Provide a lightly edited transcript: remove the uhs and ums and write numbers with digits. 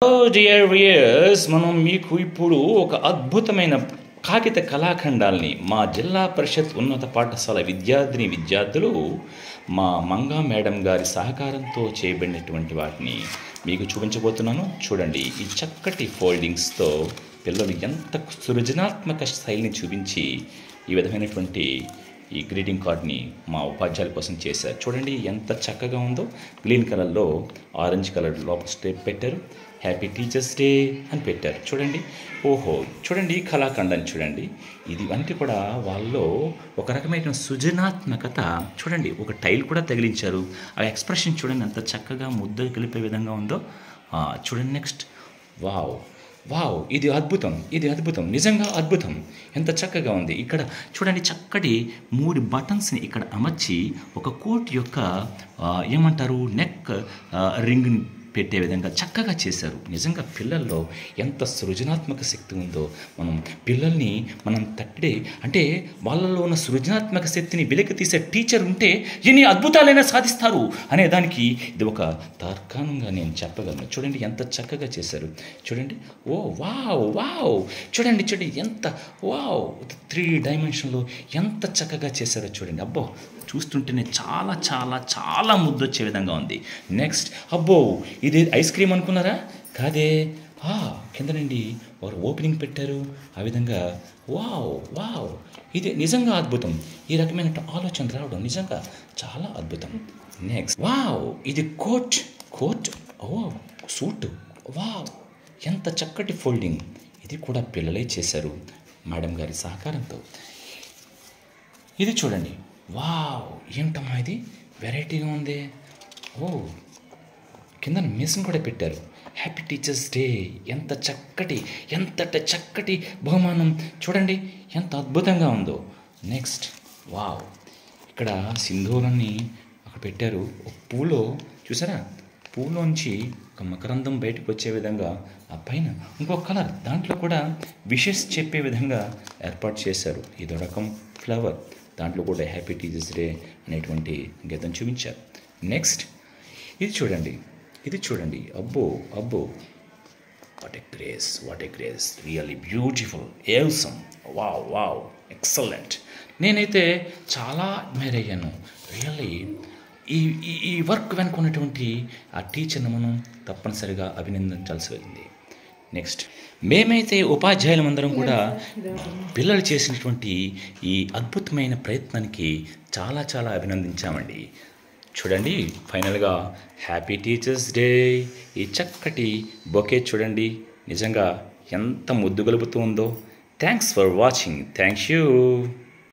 Hello dear viewers, మనం మీకు ఇప్పుడు ఒక అద్భుతమైన కాగిత కళాఖండాల్ని మా జిల్లా పరిషత్ ఉన్నత పాఠశాల విద్యార్థులు మా మంగా మేడం గారి సహకారంతో చేయబడినటువంటి వాటిని మీకు చూపించబోతున్నాను. చూడండి, ఈ చక్కటి ఫోల్డింగ్స్తో పిల్లలు ఎంత సృజనాత్మక శైలిని చూపించి ఈ విధమైనటువంటి ఈ గ్రీటింగ్ కార్డ్ని మా ఉపాధ్యాయుల కోసం చేశారు. చూడండి ఎంత చక్కగా ఉందో. గ్రీన్ కలర్లో ఆరెంజ్ కలర్ లోపల స్టెప్ పెట్టారు. హ్యాపీ టీచర్స్ డే అని పెట్టారు. చూడండి, ఓహో చూడండి కళాఖండాన్ని చూడండి. ఇవంటి కూడా వాళ్ళలో ఒక రకమైన సృజనాత్మకత. చూడండి, ఒక టైల్ కూడా తగిలించారు. ఆ ఎక్స్ప్రెషన్ చూడండి ఎంత చక్కగా ముద్ద కలిపే విధంగా ఉందో. చూడండి నెక్స్ట్, వావ్ వావ్, ఇది అద్భుతం, నిజంగా అద్భుతం. ఎంత చక్కగా ఉంది. ఇక్కడ చూడండి, చక్కటి 3 బటన్స్ని ఇక్కడ అమర్చి ఒక కోట్ యొక్క ఏమంటారు నెక్ రింగ్ని పెట్టే విధంగా చక్కగా చేశారు. నిజంగా పిల్లల్లో ఎంత సృజనాత్మక శక్తి ఉందో. పిల్లల్ని తట్టే అంటే వాళ్ళలో ఉన్న సృజనాత్మక శక్తిని వెలికి తీసే టీచర్ ఉంటే ఎన్ని అద్భుతాలైనా సాధిస్తారు అనే దానికి ఇది ఒక తార్కాణంగా నేను చెప్పగలను. చూడండి ఎంత చక్కగా చేశారు. చూడండి, ఓ వావ్ వావ్, చూడండి ఎంత వావ్, 3 డైమెన్షన్లో ఎంత చక్కగా చేశారో చూడండి. అబ్బో, చూస్తుంటేనే చాలా చాలా చాలా ముద్దొచ్చే విధంగా ఉంది. నెక్స్ట్, అబ్బో ఇది ఐస్ క్రీమ్ అనుకున్నారా? కాదే, కింద నుండి వారు ఓపెనింగ్ పెట్టారు. ఆ విధంగా వావ్ వావ్, ఇది నిజంగా అద్భుతం. ఈ రకమైన ఆలోచన రావడం నిజంగా చాలా అద్భుతం. నెక్స్ట్, వావ్, ఇది కోట్, ఓ సూట్, వావ్ ఎంత చక్కటి ఫోల్డింగ్. ఇది కూడా పిల్లలే చేశారు మేడం గారి సహకారంతో. ఇది చూడండి, వావ్ ఏమిటమ్మా ఇది వెరైటీగా ఉంది. ఓ కింద మిషన్ కూడా పెట్టారు. హ్యాపీ టీచర్స్ డే, ఎంత చక్కటి బహుమానం. చూడండి ఎంత అద్భుతంగా ఉందో. నెక్స్ట్, వావ్, ఇక్కడ సింధూరాన్ని అక్కడ పెట్టారు. ఒక పూలో చూసారా, పూలోంచి ఒక మకరందం బయటకు వచ్చే విధంగా ఆ పైన ఇంకొక కలర్, దాంట్లో కూడా విషెస్ చెప్పే విధంగా ఏర్పాటు చేశారు. ఇదో రకం ఫ్లవర్, దాంట్లో కూడా హ్యాపీ టీచర్స్ డే అనేటువంటి గీతం చూపించారు. నెక్స్ట్, ఇది చూడండి, అబ్బో what a grace, really beautiful, awesome, wow excellent. నేనైతే చాలా అడ్మైర్ అయ్యాను. రియల్లీ ఈ వర్క్ వెనుకున్నటువంటి ఆ టీచర్ని మనం తప్పనిసరిగా అభినందించాల్సి వెళ్ళింది. నెక్స్ట్, మేమైతే ఉపాధ్యాయులమందరం కూడా పిల్లలు చేసినటువంటి ఈ అద్భుతమైన ప్రయత్నానికి చాలా చాలా అభినందించామండి. చూడండి, ఫైనల్గా హ్యాపీ టీచర్స్ డే, ఈ చక్కటి బొకే చూడండి, నిజంగా ఎంత ముద్దు గలుపుతూ ఉందో. Thanks for watching. Thank you.